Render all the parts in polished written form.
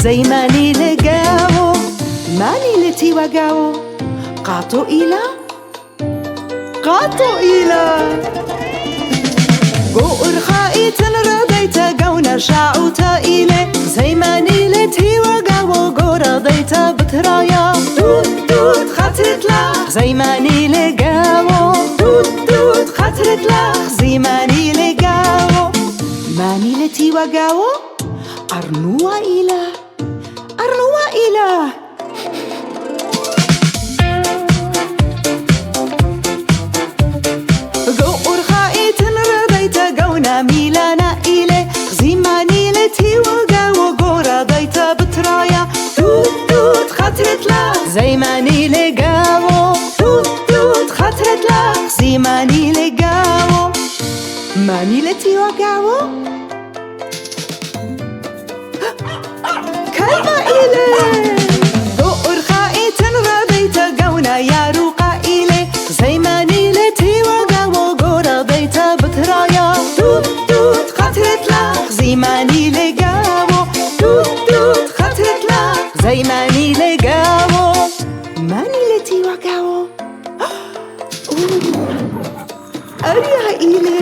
زي ماني لقاو ماني لتي وقاو قاطو إلى قو أرخائي تنرضيت قونا شاعوت إلي زي ماني لتي وقاو قو رضيت بترايا توت خطرت لا زي ماني لقاو توت خطرت لا زي ماني لقاو ماني لتي وقاو أرنوا إله قو أرخائي تنرضيت قونا ميلانا إلي زي ماني لتي وقاو قو رضيت بترايا توت خطرت لا زي ماني لقاو توت خطرت لا زي ماني لقاو ماني لتي وقاو كلمة إلي قو أرخائي تنرضيت قونا يا روقا إلي زي ماني لتي وقاو قو رضيت بترايا توت خطرت لا زي ماني لقاو توت خطرت لا زي ماني لقاو ماني لتي وقاو أريها إلي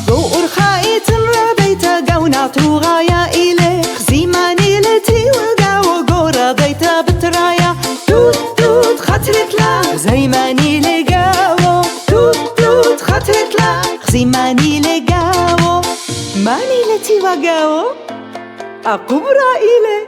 قو أرخائي تنرضيت قونا طوغايا إلي زي ماني لتي وقاو قو رضيت بترايا توت خطرت لا زي ماني لقاو توت خطرت لا زي ماني لقاو ماني لتي وقاو أقبرا إلي